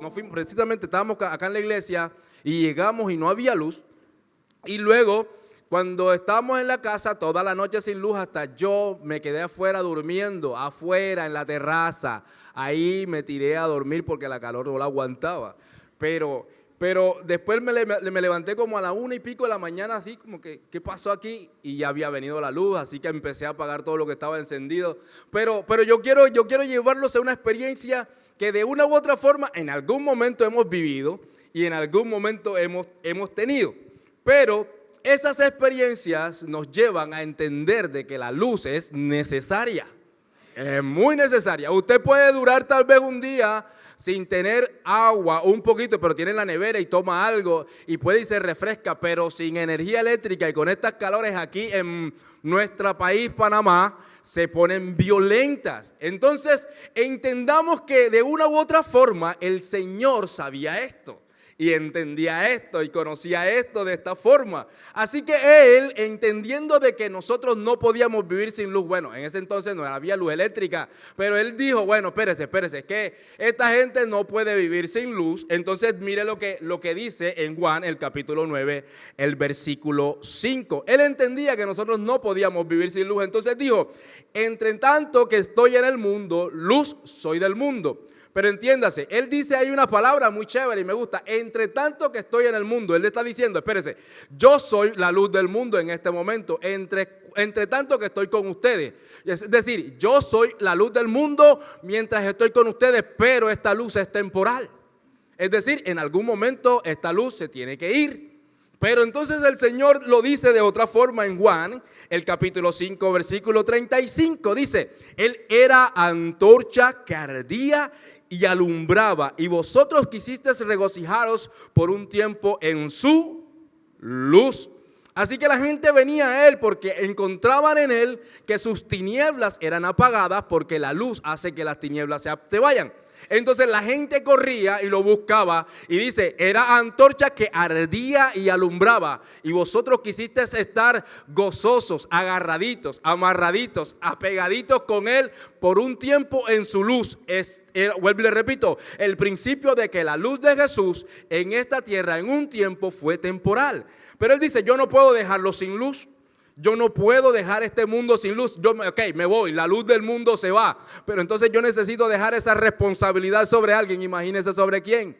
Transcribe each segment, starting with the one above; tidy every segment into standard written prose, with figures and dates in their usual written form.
Nos fuimos, precisamente estábamos acá en la iglesia y llegamos y no había luz. Y luego, cuando estábamos en la casa, toda la noche sin luz, hasta yo me quedé afuera durmiendo, afuera en la terraza. Ahí me tiré a dormir porque la calor no la aguantaba. Pero después me levanté como a la 1:00 de la mañana, así como que, ¿qué pasó aquí? Y ya había venido la luz, así que empecé a apagar todo lo que estaba encendido. Pero yo quiero llevarlos a una experiencia que de una u otra forma en algún momento hemos vivido y en algún momento hemos tenido. Pero esas experiencias nos llevan a entender de que la luz es necesaria. Es muy necesaria. Usted puede durar tal vez un día sin tener agua, un poquito, pero tiene en la nevera y toma algo y puede y se refresca, pero sin energía eléctrica y con estas calores aquí en nuestro país, Panamá, se ponen violentas. Entonces, entendamos que de una u otra forma el Señor sabía esto. Y entendía esto y conocía esto de esta forma. Así que Él, entendiendo de que nosotros no podíamos vivir sin luz, bueno, en ese entonces no había luz eléctrica, pero Él dijo, bueno, espérese, es que esta gente no puede vivir sin luz. Entonces mire lo que dice en Juan, el capítulo 9, el versículo 5. Él entendía que nosotros no podíamos vivir sin luz. Entonces dijo, entre tanto que estoy en el mundo, luz soy del mundo. Pero entiéndase, él dice ahí una palabra muy chévere y me gusta. Entre tanto que estoy en el mundo, él le está diciendo, espérese, yo soy la luz del mundo en este momento. Entre tanto que estoy con ustedes. Es decir, yo soy la luz del mundo mientras estoy con ustedes, pero esta luz es temporal. Es decir, en algún momento esta luz se tiene que ir. Pero entonces el Señor lo dice de otra forma en Juan, el capítulo 5, versículo 35. Dice, Él era antorcha que ardía y alumbraba, y vosotros quisisteis regocijaros por un tiempo en su luz. Así que la gente venía a Él porque encontraban en Él que sus tinieblas eran apagadas, porque la luz hace que las tinieblas se vayan. Entonces la gente corría y lo buscaba y dice, era antorcha que ardía y alumbraba, y vosotros quisisteis estar gozosos, agarraditos, amarraditos, apegaditos con Él por un tiempo en su luz. Vuelvo y le repito, el principio de que la luz de Jesús en esta tierra en un tiempo fue temporal. Pero Él dice, yo no puedo dejarlo sin luz. Yo no puedo dejar este mundo sin luz. Me voy, la luz del mundo se va. Pero entonces yo necesito dejar esa responsabilidad sobre alguien. Imagínese sobre quién.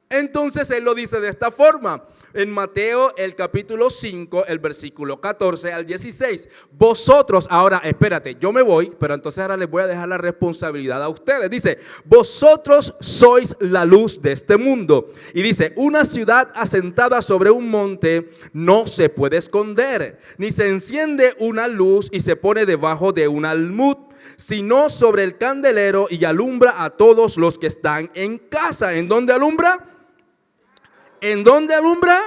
Entonces Él lo dice de esta forma. En Mateo, el capítulo 5, el versículo 14 al 16. Vosotros, ahora espérate, yo me voy, pero entonces ahora les voy a dejar la responsabilidad a ustedes. Dice, vosotros sois la luz de este mundo. Y dice, una ciudad asentada sobre un monte no se puede esconder, ni se enciende una luz y se pone debajo de un almud, sino sobre el candelero y alumbra a todos los que están en casa. ¿En dónde alumbra? ¿En dónde alumbra?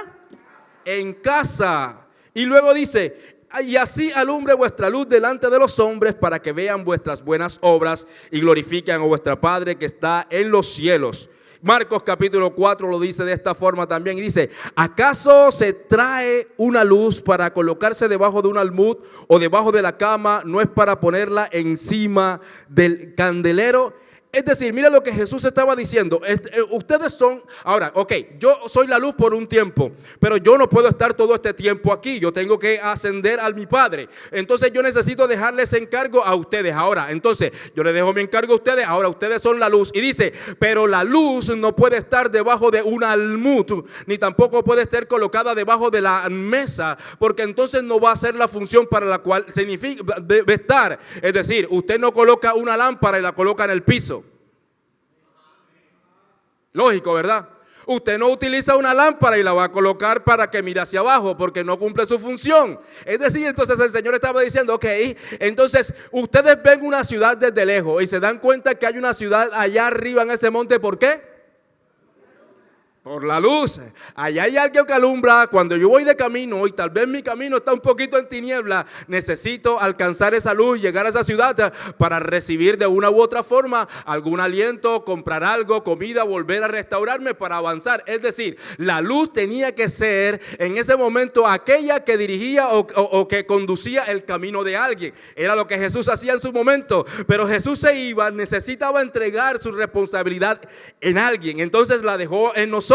En casa. Y luego dice, y así alumbre vuestra luz delante de los hombres, para que vean vuestras buenas obras y glorifiquen a vuestro Padre que está en los cielos. Marcos capítulo 4 lo dice de esta forma también y dice, ¿acaso se trae una luz para colocarse debajo de un almud o debajo de la cama? ¿No es para ponerla encima del candelero? Es decir, mira lo que Jesús estaba diciendo. Ustedes son, ahora, yo soy la luz por un tiempo, pero yo no puedo estar todo este tiempo aquí. Yo tengo que ascender a mi Padre. Entonces yo necesito dejarles encargo a ustedes. Ahora, entonces yo les dejo mi encargo a ustedes. Ahora ustedes son la luz. Y dice, pero la luz no puede estar debajo de un almud, ni tampoco puede estar colocada debajo de la mesa, porque entonces no va a ser la función para la cual significa debe estar. Es decir, usted no coloca una lámpara y la coloca en el piso. Lógico, ¿verdad? Usted no utiliza una lámpara y la va a colocar para que mire hacia abajo, porque no cumple su función. Es decir, entonces el Señor estaba diciendo, entonces ustedes ven una ciudad desde lejos y se dan cuenta que hay una ciudad allá arriba en ese monte. ¿Por qué? Por la luz. Allá hay alguien que alumbra. Cuando yo voy de camino y tal vez mi camino está un poquito en tiniebla, necesito alcanzar esa luz, llegar a esa ciudad para recibir de una u otra forma algún aliento, comprar algo, comida, volver a restaurarme para avanzar. Es decir, la luz tenía que ser en ese momento aquella que dirigía o que conducía el camino de alguien. Era lo que Jesús hacía en su momento. Pero Jesús se iba, necesitaba entregar su responsabilidad en alguien. Entonces la dejó en nosotros.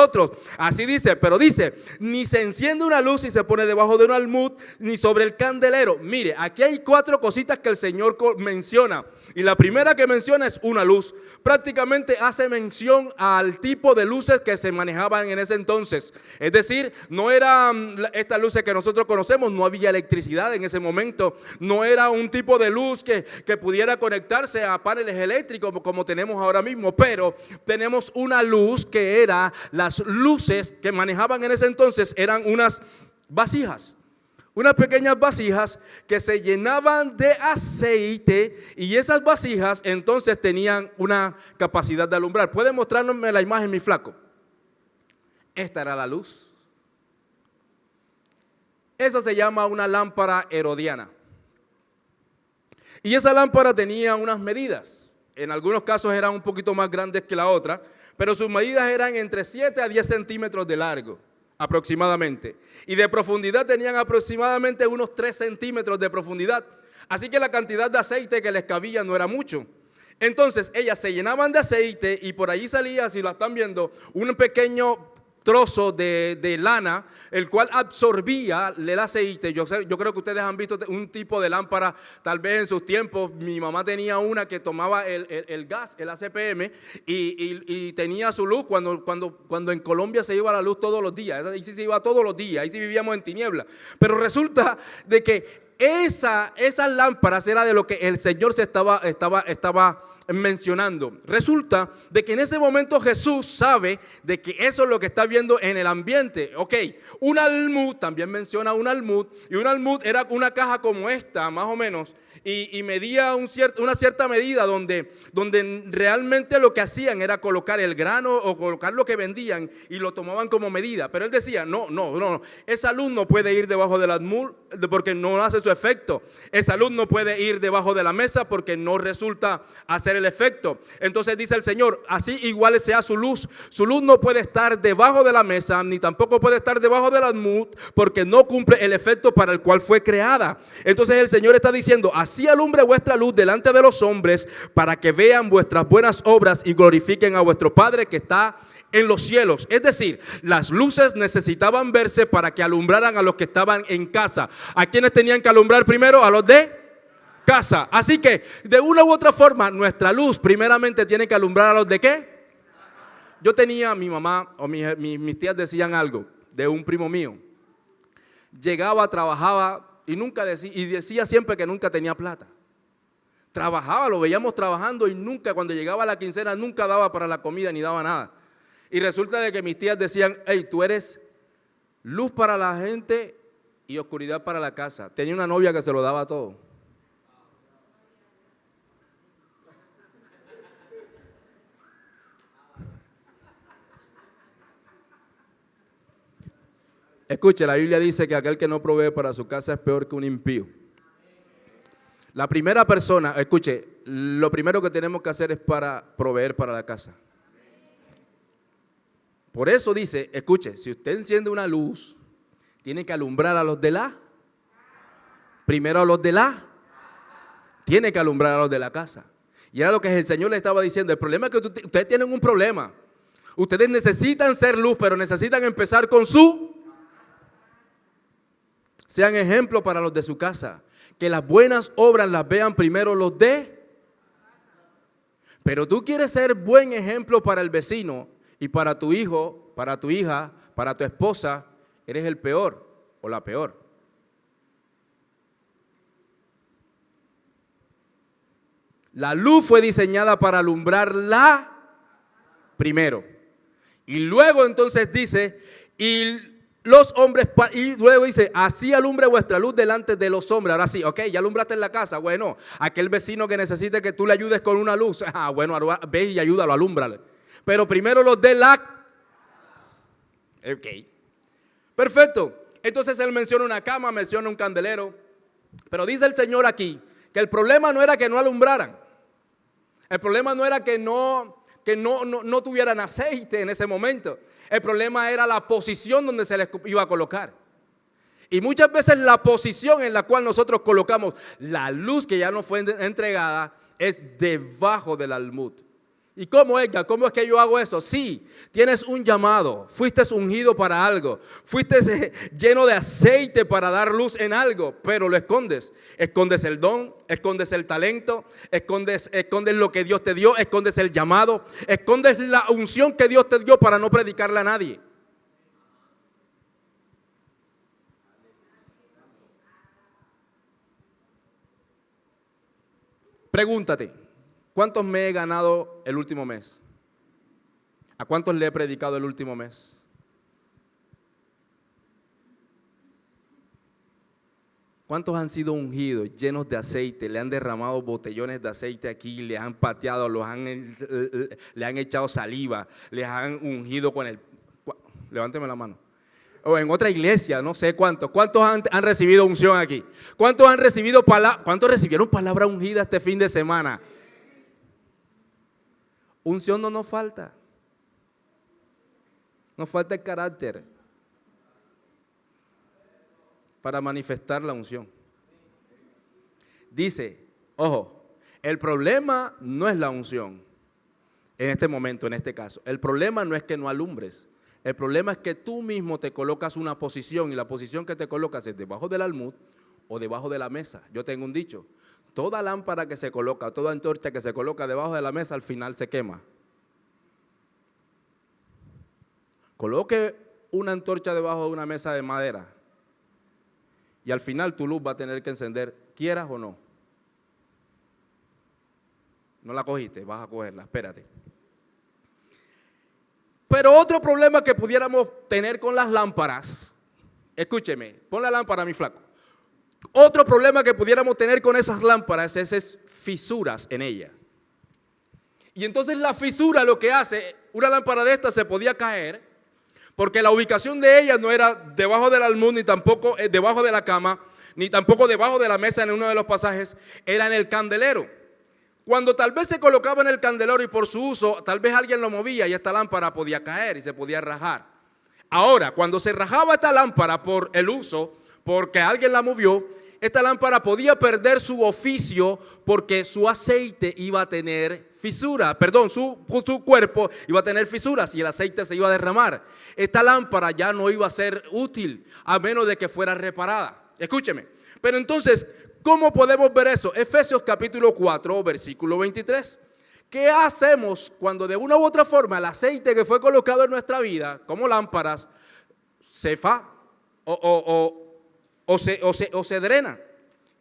Así dice, pero dice, ni se enciende una luz y se pone debajo de un almud, ni sobre el candelero. Mire, aquí hay 4 cositas que el Señor menciona. Y la primera que menciona es una luz. Prácticamente hace mención al tipo de luces que se manejaban en ese entonces. Es decir, no eran estas luces que nosotros conocemos, no había electricidad en ese momento. No era un tipo de luz que pudiera conectarse a paneles eléctricos como tenemos ahora mismo. Pero tenemos una luz que era las luces que manejaban en ese entonces, eran unas vasijas. Unas pequeñas vasijas que se llenaban de aceite, y esas vasijas entonces tenían una capacidad de alumbrar. ¿Puede mostrarme la imagen, mi flaco? Esta era la luz. Esa se llama una lámpara herodiana. Y esa lámpara tenía unas medidas. En algunos casos eran un poquito más grandes que la otra, pero sus medidas eran entre 7 a 10 centímetros de largo, aproximadamente. Y de profundidad tenían aproximadamente unos 3 centímetros de profundidad. Así que la cantidad de aceite que les cabía no era mucho. Entonces ellas se llenaban de aceite y por allí salía, si la están viendo, un pequeño trozo de lana, el cual absorbía el aceite. Yo creo que ustedes han visto un tipo de lámpara, tal vez en sus tiempos. Mi mamá tenía una que tomaba el gas, el ACPM, y tenía su luz cuando en Colombia se iba la luz todos los días. Ahí sí se iba todos los días, ahí sí vivíamos en tiniebla. Pero resulta de que esas lámparas era de lo que el Señor se estaba mencionando. Resulta de que en ese momento Jesús sabe de que eso es lo que está viendo en el ambiente. Ok, un almud, también menciona un almud, y un almud era una caja como esta, más o menos, y medía una cierta medida donde realmente lo que hacían era colocar el grano o colocar lo que vendían y lo tomaban como medida. Pero él decía, no, esa luz no puede ir debajo del almud porque no hace su efecto. Esa luz no puede ir debajo de la mesa porque no resulta hacer el efecto. Entonces dice el Señor, así igual sea su luz no puede estar debajo de la mesa, ni tampoco puede estar debajo del almud, porque no cumple el efecto para el cual fue creada. Entonces el Señor está diciendo, así alumbre vuestra luz delante de los hombres, para que vean vuestras buenas obras y glorifiquen a vuestro Padre que está en los cielos. Es decir, las luces necesitaban verse para que alumbraran a los que estaban en casa. ¿A quiénes tenían que alumbrar primero? A los de casa. Así que de una u otra forma nuestra luz primeramente tiene que alumbrar a los de ¿qué? Yo tenía, mi mamá o mis tías decían algo de un primo mío. Llegaba, trabajaba y decía siempre que nunca tenía plata. Trabajaba, lo veíamos trabajando y nunca, cuando llegaba la quincena, nunca daba para la comida ni daba nada. Y resulta de que mis tías decían, hey, tú eres luz para la gente y oscuridad para la casa. Tenía una novia que se lo daba todo. Escuche, la Biblia dice que aquel que no provee para su casa es peor que un impío. La primera persona, escuche, lo primero que tenemos que hacer es para proveer para la casa. Por eso dice, escuche, si usted enciende una luz, tiene que alumbrar a los de la, primero a los de la, tiene que alumbrar a los de la casa. Y era lo que el Señor le estaba diciendo. El problema es que ustedes tienen un problema. Ustedes necesitan ser luz, pero necesitan empezar con sean ejemplo para los de su casa. Que las buenas obras las vean primero los de. Pero tú quieres ser buen ejemplo para el vecino y para tu hijo, para tu hija, para tu esposa, eres el peor o la peor. La luz fue diseñada para alumbrarla primero. Y luego entonces dice, los hombres, y luego dice, así alumbre vuestra luz delante de los hombres. Ahora sí, ok, ya alumbraste en la casa. Bueno, aquel vecino que necesite que tú le ayudes con una luz, bueno, ve y ayúdalo, alúmbrale. Pero primero los de la. Ok. Perfecto. Entonces él menciona una cama, menciona un candelero. Pero dice el Señor aquí que el problema no era que no alumbraran. El problema no era que no tuvieran aceite en ese momento. El problema era la posición donde se les iba a colocar. Y muchas veces la posición en la cual nosotros colocamos la luz que ya nos fue entregada es debajo del almud. ¿Y cómo, Edgar? ¿Cómo es que yo hago eso? Sí, tienes un llamado, fuiste ungido para algo, fuiste lleno de aceite para dar luz en algo, pero lo escondes. Escondes el don, escondes el talento, escondes lo que Dios te dio, escondes el llamado, escondes la unción que Dios te dio para no predicarle a nadie. Pregúntate, ¿cuántos me he ganado el último mes? ¿A cuántos le he predicado el último mes? ¿Cuántos han sido ungidos, llenos de aceite? Le han derramado botellones de aceite aquí, le han pateado, le han echado saliva, les han ungido con el... Levánteme la mano. O en otra iglesia, no sé cuántos. ¿Cuántos han recibido unción aquí? ¿Cuántos cuántos recibieron palabra ungida este fin de semana? Unción no nos falta. Nos falta el carácter para manifestar la unción. Dice, ojo, el problema no es la unción en este momento, en este caso. El problema no es que no alumbres. El problema es que tú mismo te colocas una posición y la posición que te colocas es debajo del almud o debajo de la mesa. Yo tengo un dicho, toda lámpara que se coloca, toda antorcha que se coloca debajo de la mesa al final se quema. Coloque una antorcha debajo de una mesa de madera y al final tu luz va a tener que encender, quieras o no. No la cogiste, vas a cogerla, espérate. Pero otro problema que pudiéramos tener con las lámparas, escúcheme, pon la lámpara, mi flaco. Otro problema que pudiéramos tener con esas lámparas es fisuras en ella. Y entonces la fisura lo que hace, una lámpara de esta se podía caer, porque la ubicación de ella no era debajo del almud, ni tampoco debajo de la cama, ni tampoco debajo de la mesa en uno de los pasajes, era en el candelero. Cuando tal vez se colocaba en el candelero y por su uso, tal vez alguien lo movía y esta lámpara podía caer y se podía rajar. Ahora, cuando se rajaba esta lámpara por el uso, porque alguien la movió, esta lámpara podía perder su oficio porque su aceite iba a tener fisura, su cuerpo iba a tener fisuras y el aceite se iba a derramar. Esta lámpara ya no iba a ser útil a menos de que fuera reparada. Escúcheme, pero entonces, ¿cómo podemos ver eso? Efesios capítulo 4, versículo 23. ¿Qué hacemos cuando de una u otra forma el aceite que fue colocado en nuestra vida, como lámparas, se fa o se drena?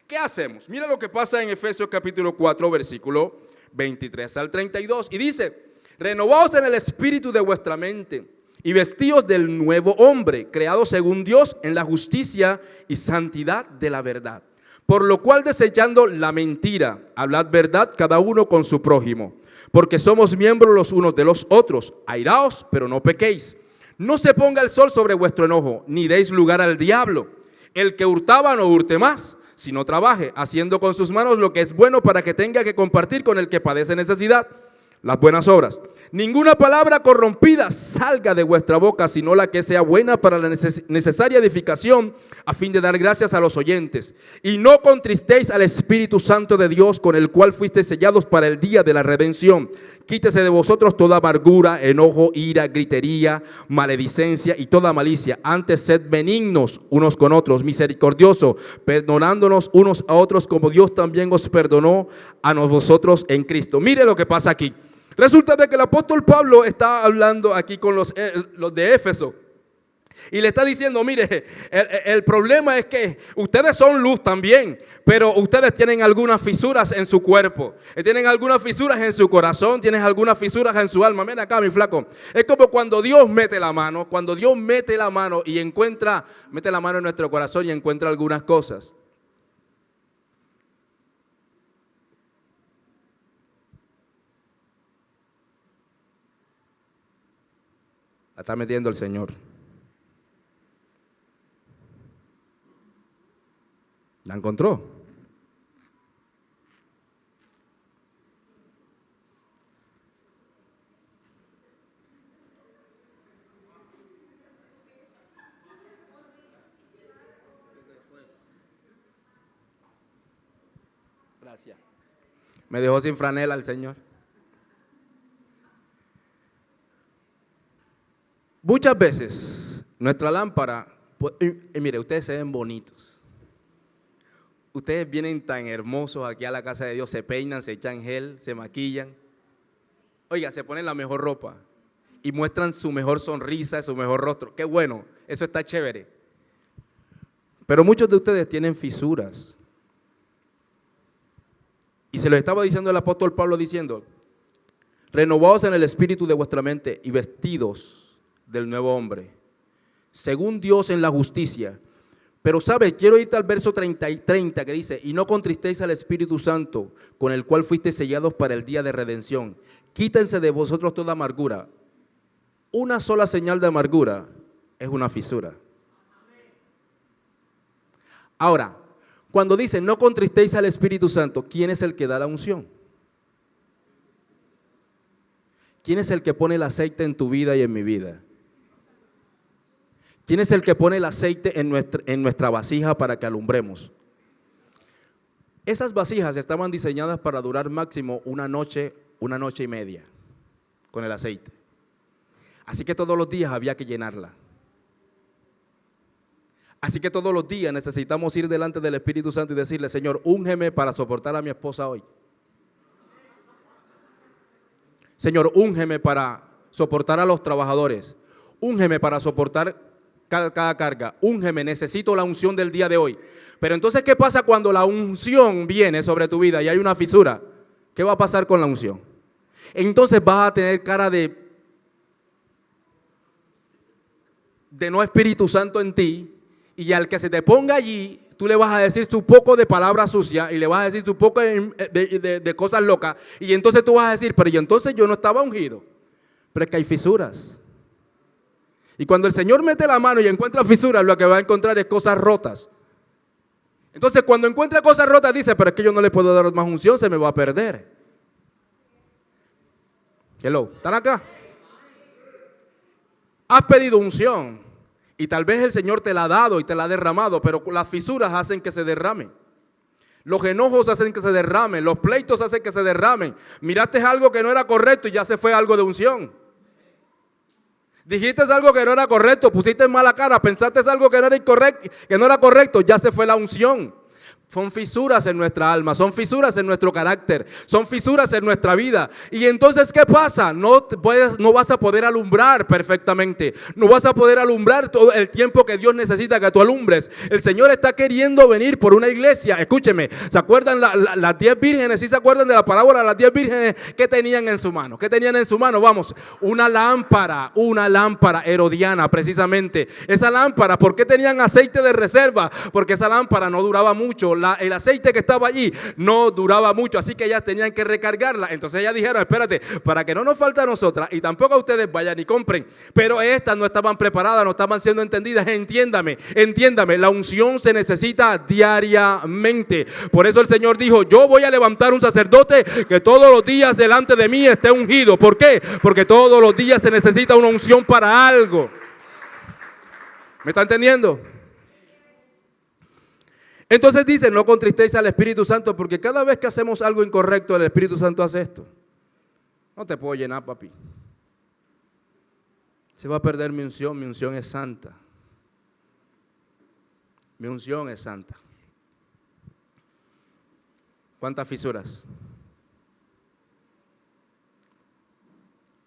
¿Qué hacemos? Mira lo que pasa en Efesios capítulo 4, versículo 23 al 32. Y dice, renovaos en el espíritu de vuestra mente y vestíos del nuevo hombre, creado según Dios en la justicia y santidad de la verdad. Por lo cual, desechando la mentira, hablad verdad cada uno con su prójimo, porque somos miembros los unos de los otros. Airaos, pero no pequéis. No se ponga el sol sobre vuestro enojo, ni deis lugar al diablo. El que hurtaba no hurte más, sino trabaje, haciendo con sus manos lo que es bueno para que tenga que compartir con el que padece necesidad las buenas obras. Ninguna palabra corrompida salga de vuestra boca, sino la que sea buena para la necesaria edificación, a fin de dar gracias a los oyentes. Y no contristéis al Espíritu Santo de Dios, con el cual fuisteis sellados para el día de la redención. Quítese de vosotros toda amargura, enojo, ira, gritería, maledicencia y toda malicia. Antes sed benignos unos con otros, misericordiosos, perdonándonos unos a otros, como Dios también os perdonó a vosotros en Cristo. Mire lo que pasa aquí. Resulta de que el apóstol Pablo está hablando aquí con los de Éfeso y le está diciendo, mire, el problema es que ustedes son luz también, pero ustedes tienen algunas fisuras en su cuerpo, tienen algunas fisuras en su corazón, tienen algunas fisuras en su alma. Ven acá, mi flaco. Es como cuando Dios mete la mano, y mete la mano en nuestro corazón y encuentra algunas cosas. La está metiendo el Señor. ¿La encontró? Gracias. Me dejó sin franela el Señor. Muchas veces nuestra lámpara, y mire, ustedes se ven bonitos. Ustedes vienen tan hermosos aquí a la casa de Dios, se peinan, se echan gel, se maquillan. Oiga, se ponen la mejor ropa y muestran su mejor sonrisa, su mejor rostro. Qué bueno, eso está chévere. Pero muchos de ustedes tienen fisuras. Y se lo estaba diciendo el apóstol Pablo diciendo, renovaos en el espíritu de vuestra mente y vestidos del nuevo hombre, según Dios en la justicia. Pero sabe, quiero irte al verso 30 y 30 que dice, y no contristéis al Espíritu Santo, con el cual fuisteis sellados para el día de redención. Quítense de vosotros toda amargura. Una sola señal de amargura es una fisura. Ahora, cuando dice no contristéis al Espíritu Santo, ¿quién es el que da la unción? ¿Quién es el que pone el aceite en tu vida y en mi vida? ¿Quién es el que pone el aceite en nuestra vasija para que alumbremos? Esas vasijas estaban diseñadas para durar máximo una noche y media con el aceite. Así que todos los días había que llenarla. Así que todos los días necesitamos ir delante del Espíritu Santo y decirle, Señor, úngeme para soportar a mi esposa hoy. Señor, úngeme para soportar a los trabajadores. Úngeme para soportar cada carga. Úngeme, necesito la unción del día de hoy. Pero entonces, ¿qué pasa cuando la unción viene sobre tu vida y hay una fisura? ¿Qué va a pasar con la unción? Entonces vas a tener cara de no Espíritu Santo en ti, y al que se te ponga allí, tú le vas a decir tu poco de palabras sucias y le vas a decir tu poco de cosas locas, y entonces tú vas a decir, pero y entonces yo no estaba ungido. Pero es que hay fisuras. Y cuando el Señor mete la mano y encuentra fisuras, lo que va a encontrar es cosas rotas. Entonces cuando encuentra cosas rotas dice, pero es que yo no le puedo dar más unción, se me va a perder. Hello, ¿están acá? Has pedido unción y tal vez el Señor te la ha dado y te la ha derramado, pero las fisuras hacen que se derrame. Los enojos hacen que se derramen, los pleitos hacen que se derramen. Miraste algo que no era correcto y ya se fue algo de unción. Dijiste algo que no era correcto, pusiste mala cara, pensaste algo que no era incorrecto, que no era correcto, ya se fue la unción. Son fisuras en nuestra alma, son fisuras en nuestro carácter, son fisuras en nuestra vida. Y entonces, ¿qué pasa? No vas a poder alumbrar perfectamente, no vas a poder alumbrar todo el tiempo que Dios necesita que tú alumbres. El Señor está queriendo venir por una iglesia. Escúcheme, ¿se acuerdan las 10 vírgenes? ¿Sí se acuerdan de la parábola de las 10 vírgenes? ¿Qué tenían en su mano? ¿Qué tenían en su mano? Vamos, una lámpara herodiana precisamente. Esa lámpara, ¿por qué tenían aceite de reserva? Porque esa lámpara no duraba mucho. El aceite que estaba allí no duraba mucho, así que ellas tenían que recargarla. Entonces ellas dijeron, espérate, para que no nos falte a nosotras y tampoco a ustedes, vayan y compren. Pero estas no estaban preparadas, no estaban siendo entendidas. Entiéndame, la unción se necesita diariamente. Por eso el Señor dijo, yo voy a levantar un sacerdote que todos los días delante de mí esté ungido. ¿Por qué? Porque todos los días se necesita una unción para algo. ¿Me está entendiendo? Entonces dice, no contristéis al Espíritu Santo, porque cada vez que hacemos algo incorrecto, el Espíritu Santo hace esto. No te puedo llenar, papi. Se va a perder mi unción es santa. Mi unción es santa. ¿Cuántas fisuras?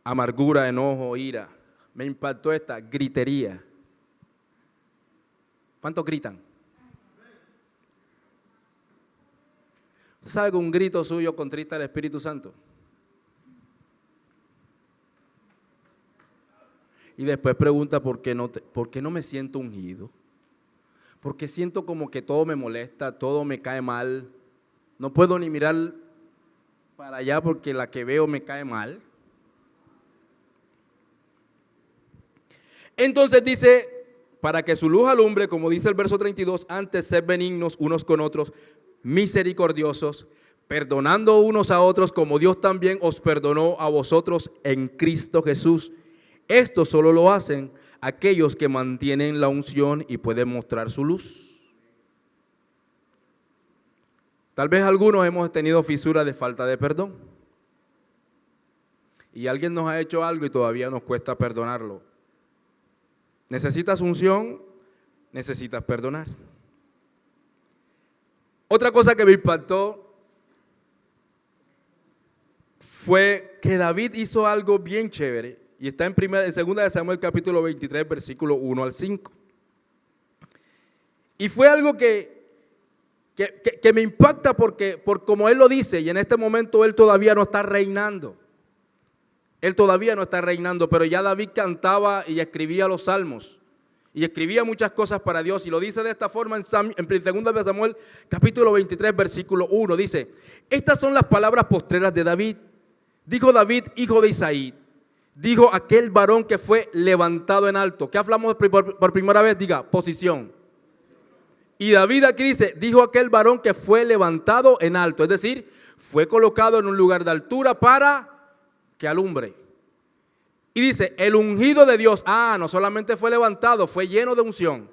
Amargura, enojo, ira. Me impactó esta, gritería. ¿Cuántos gritan? ¿Sabe que un grito suyo contrista al Espíritu Santo? Y después pregunta, ¿por qué no me siento ungido? Porque siento como que todo me molesta, todo me cae mal. No puedo ni mirar para allá porque la que veo me cae mal. Entonces dice, para que su luz alumbre, como dice el verso 32, antes sed benignos unos con otros, misericordiosos, perdonando unos a otros como Dios también os perdonó a vosotros en Cristo Jesús. Esto solo lo hacen aquellos que mantienen la unción y pueden mostrar su luz. Tal vez algunos hemos tenido fisuras de falta de perdón. Y alguien nos ha hecho algo y todavía nos cuesta perdonarlo. Necesitas unción, necesitas perdonar. Otra cosa que me impactó fue que David hizo algo bien chévere y está en 2 de Samuel capítulo 23 versículo 1 al 5. Y fue algo que me impacta por como él lo dice, y en este momento él todavía no está reinando. Él todavía no está reinando, pero ya David cantaba y escribía los salmos. Y escribía muchas cosas para Dios. Y lo dice de esta forma en 2 de Samuel, capítulo 23, versículo 1. Dice, estas son las palabras postreras de David. Dijo David, hijo de Isaí. Dijo aquel varón que fue levantado en alto. ¿Qué hablamos por primera vez? Diga, posición. Y David aquí dice, dijo aquel varón que fue levantado en alto. Es decir, fue colocado en un lugar de altura para que alumbre. Y dice, el ungido de Dios, no solamente fue levantado, fue lleno de unción.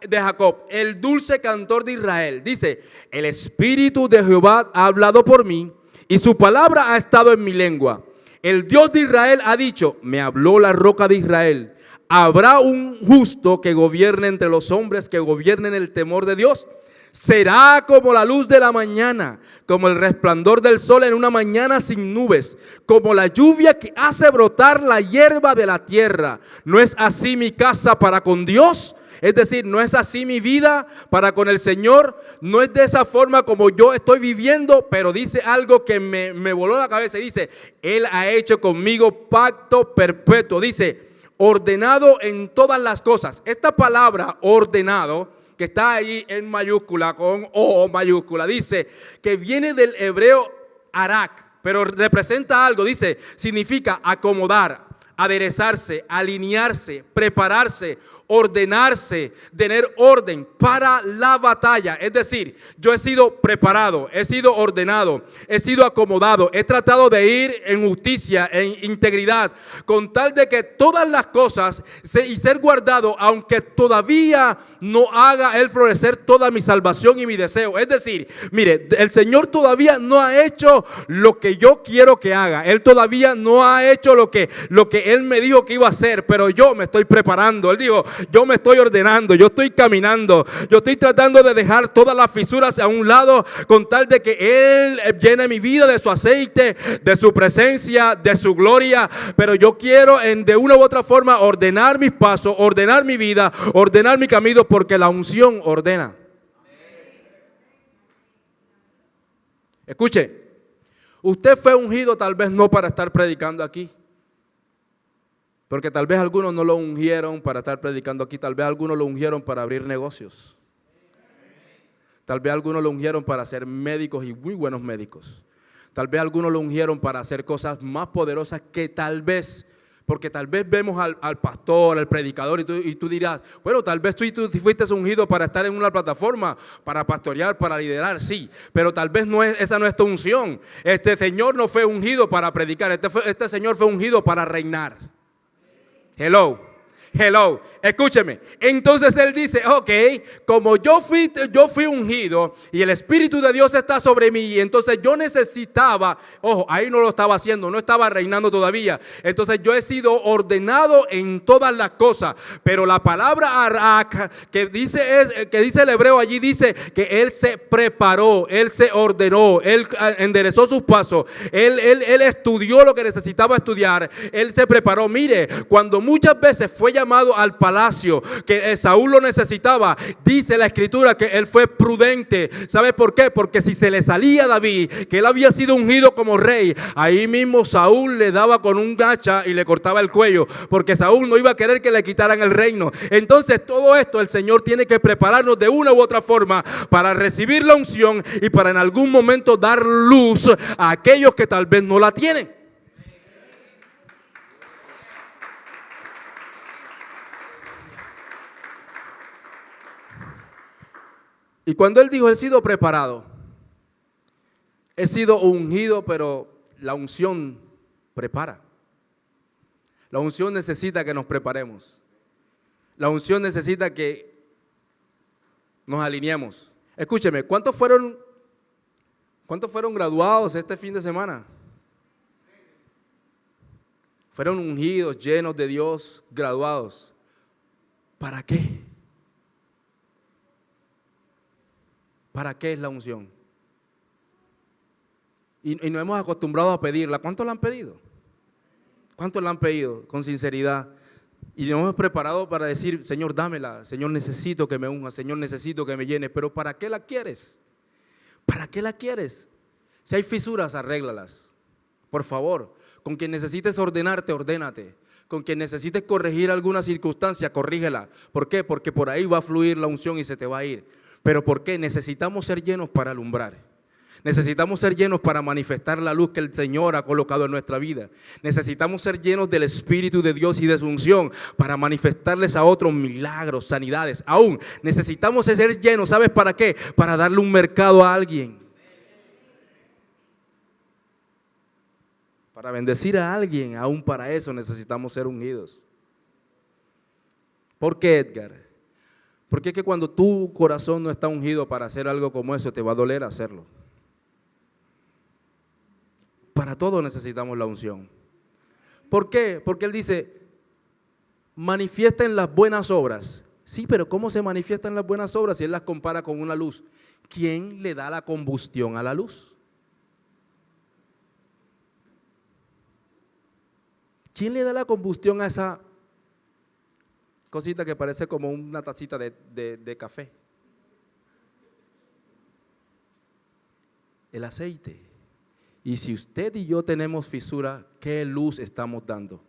De Jacob, el dulce cantor de Israel. Dice, el Espíritu de Jehová ha hablado por mí y su palabra ha estado en mi lengua. El Dios de Israel ha dicho, me habló la roca de Israel. ¿Habrá un justo que gobierne entre los hombres, que gobierne en el temor de Dios? Será como la luz de la mañana, como el resplandor del sol en una mañana sin nubes, como la lluvia que hace brotar la hierba de la tierra. ¿No es así mi casa para con Dios? Es decir, no es así mi vida para con el Señor. No es de esa forma como yo estoy viviendo, pero dice algo que me voló la cabeza y dice, Él ha hecho conmigo pacto perpetuo. Dice, ordenado en todas las cosas. Esta palabra ordenado, que está ahí en mayúscula, con O mayúscula, dice que viene del hebreo arak, pero representa algo, dice, significa acomodar, aderezarse, alinearse, prepararse, ordenarse, tener orden para la batalla. Es decir, yo he sido preparado, he sido ordenado, he sido acomodado, he tratado de ir en justicia, en integridad, con tal de que todas las cosas y ser guardado, aunque todavía no haga Él florecer toda mi salvación y mi deseo. Es decir, mire, el Señor todavía no ha hecho lo que yo quiero que haga. Él todavía no ha hecho lo que Él me dijo que iba a hacer, pero yo me estoy preparando. Él dijo, yo me estoy ordenando, yo estoy caminando, yo estoy tratando de dejar todas las fisuras a un lado con tal de que Él llene mi vida de su aceite, de su presencia, de su gloria. Pero yo quiero de una u otra forma ordenar mis pasos, ordenar mi vida, ordenar mi camino, porque la unción ordena. Escuche, usted fue ungido tal vez no para estar predicando aquí. Porque tal vez algunos no lo ungieron para estar predicando aquí, tal vez algunos lo ungieron para abrir negocios. Tal vez algunos lo ungieron para ser médicos y muy buenos médicos. Tal vez algunos lo ungieron para hacer cosas más poderosas que tal vez, porque tal vez vemos al pastor, al predicador y tú dirás, bueno, tal vez tú fuiste ungido para estar en una plataforma, para pastorear, para liderar, sí, pero tal vez esa no es tu unción. Este Señor no fue ungido para predicar, este Señor fue ungido para reinar. Hello, escúcheme. Entonces él dice, ok, como yo fui ungido y el Espíritu de Dios está sobre mí, y entonces yo necesitaba, ojo, ahí no lo estaba haciendo, no estaba reinando todavía. Entonces yo he sido ordenado en todas las cosas, pero la palabra arak que dice el hebreo allí dice que él se preparó, él se ordenó, él enderezó sus pasos, él estudió lo que necesitaba estudiar, él se preparó. Mire, cuando muchas veces fue llamado al palacio, que Saúl lo necesitaba, dice la escritura que él fue prudente. ¿Sabe por qué? Porque si se le salía a David, que él había sido ungido como rey, ahí mismo Saúl le daba con un hacha y le cortaba el cuello, porque Saúl no iba a querer que le quitaran el reino. Entonces todo esto el Señor tiene que prepararnos de una u otra forma para recibir la unción y para en algún momento dar luz a aquellos que aquellos que tal vez no la tienen. Escuche, usted fue ungido tal vez no para estar predicando aquí, tal vez algunos no lo ungieron para estar en una plataforma, para pastorear, para liderar, sí, pero tal vez no esa no es tu unción. Y cuando él dijo, he sido preparado, he sido ungido, pero la unción prepara. La unción necesita que nos preparemos. La unción necesita que nos alineemos. Escúcheme, ¿cuántos fueron graduados este fin de semana? Fueron ungidos, llenos de Dios, graduados. ¿Para qué? ¿Para qué es la unción? Y nos hemos acostumbrado a pedirla. ¿Cuántos la han pedido? ¿Cuántos la han pedido? Con sinceridad. Y nos hemos preparado para decir, Señor, dámela. Señor, necesito que me unja. Señor, necesito que me llenes. Pero ¿para qué la quieres? ¿Para qué la quieres? Si hay fisuras, arréglalas. Por favor. Con quien necesites ordenarte, ordénate. Con quien necesites corregir alguna circunstancia, corrígela. ¿Por qué? Porque por ahí va a fluir la unción y se te va a ir. ¿Pero por qué? Necesitamos ser llenos para alumbrar. Necesitamos ser llenos para manifestar la luz que el Señor ha colocado en nuestra vida. Necesitamos ser llenos del Espíritu de Dios y de su unción para manifestarles a otros milagros, sanidades. Aún necesitamos ser llenos, ¿sabes para qué? Para darle un mercado a alguien. Para bendecir a alguien, aún para eso necesitamos ser ungidos. ¿Por qué, Edgar? Porque es que cuando tu corazón no está ungido para hacer algo como eso, te va a doler hacerlo. Para todo necesitamos la unción. ¿Por qué? Porque él dice, manifiesten las buenas obras. Sí, pero ¿cómo se manifiestan las buenas obras si él las compara con una luz? ¿Quién le da la combustión a la luz? ¿Quién le da la combustión a esa cosita que parece como una tacita de café? El aceite. Y si usted y yo tenemos fisura, ¿qué luz estamos dando?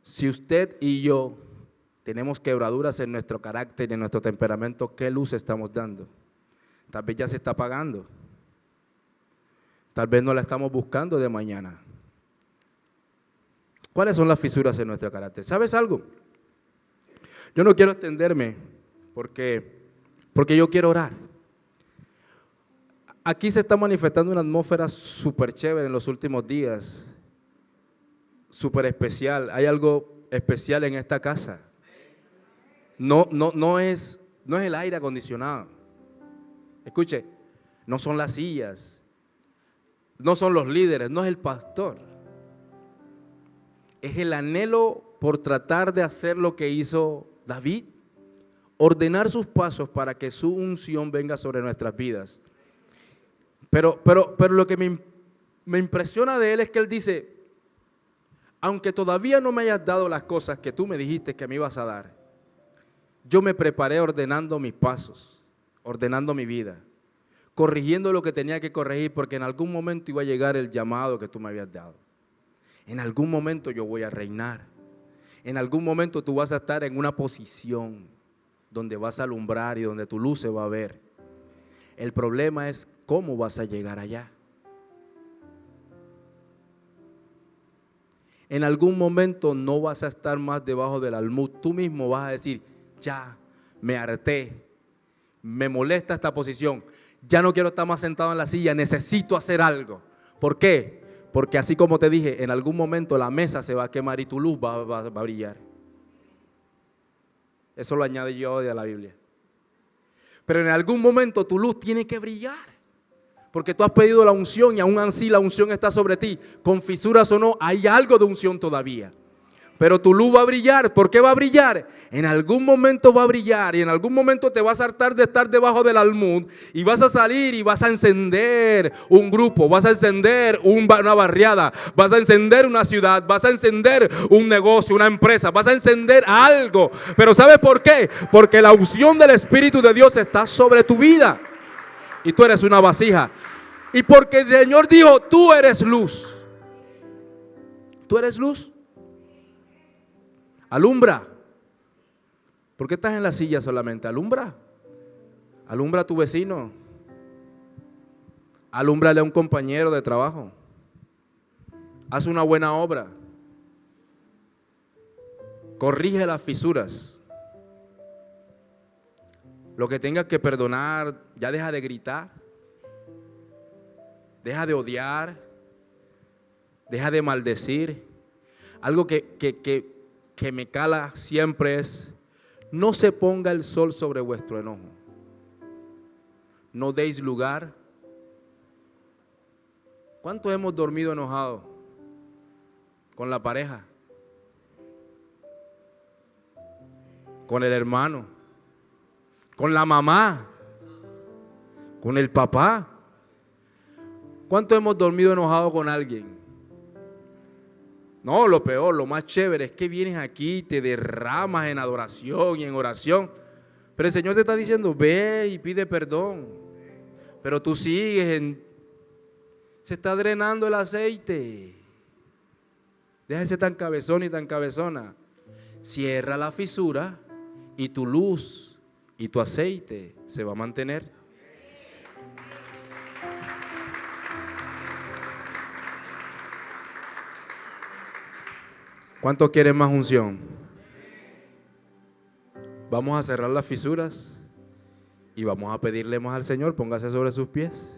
Si usted y yo tenemos quebraduras en nuestro carácter y en nuestro temperamento, ¿qué luz estamos dando? Tal vez ya se está apagando. Tal vez no la estamos buscando de mañana. ¿Cuáles son las fisuras en nuestro carácter? ¿Sabes algo? Yo no quiero extenderme porque yo quiero orar. Aquí se está manifestando una atmósfera súper chévere en los últimos días, súper especial. Hay algo especial en esta casa. No es el aire acondicionado. Escuche, no son las sillas, no son los líderes, no es el pastor. Es el anhelo por tratar de hacer lo que hizo David, ordenar sus pasos para que su unción venga sobre nuestras vidas. Pero lo que me impresiona de él es que él dice, aunque todavía no me hayas dado las cosas que tú me dijiste que me ibas a dar, yo me preparé ordenando mis pasos, ordenando mi vida, corrigiendo lo que tenía que corregir, porque en algún momento iba a llegar el llamado que tú me habías dado. En algún momento yo voy a reinar. En algún momento tú vas a estar en una posición donde vas a alumbrar y donde tu luz se va a ver. El problema es cómo vas a llegar allá. En algún momento no vas a estar más debajo del almud. Tú mismo vas a decir, ya me harté, me molesta esta posición, ya no quiero estar más sentado en la silla, necesito hacer algo. ¿Por qué? Porque así como te dije, en algún momento la mesa se va a quemar y tu luz va a brillar. Eso lo añade yo de la Biblia. Pero en algún momento tu luz tiene que brillar. Porque tú has pedido la unción y aún así la unción está sobre ti. Con fisuras o no, hay algo de unción todavía. Pero tu luz va a brillar. ¿Por qué va a brillar? En algún momento va a brillar y en algún momento te vas a hartar de estar debajo del almud y vas a salir y vas a encender un grupo, vas a encender una barriada, vas a encender una ciudad, vas a encender un negocio, una empresa, vas a encender algo. Pero ¿sabes por qué? Porque la unción del Espíritu de Dios está sobre tu vida y tú eres una vasija. Y porque el Señor dijo, tú eres luz. Tú eres luz. Alumbra. ¿Por qué estás en la silla solamente? Alumbra. Alumbra a tu vecino. Alúmbrale a un compañero de trabajo. Haz una buena obra. Corrige las fisuras. Lo que tengas que perdonar, ya deja de gritar, deja de odiar, deja de maldecir. Algo que me cala siempre es: no se ponga el sol sobre vuestro enojo. No deis lugar. ¿Cuántos hemos dormido enojados con la pareja, con el hermano, con la mamá, con el papá? ¿Cuántos hemos dormido enojados con alguien? No, lo peor, lo más chévere es que vienes aquí y te derramas en adoración y en oración. Pero el Señor te está diciendo: ve y pide perdón. Pero tú sigues se está drenando el aceite. Déjese tan cabezón y tan cabezona. Cierra la fisura y tu luz y tu aceite se va a mantener. ¿Cuántos quieren más unción? Vamos a cerrar las fisuras y vamos a pedirle más al Señor. Póngase sobre sus pies.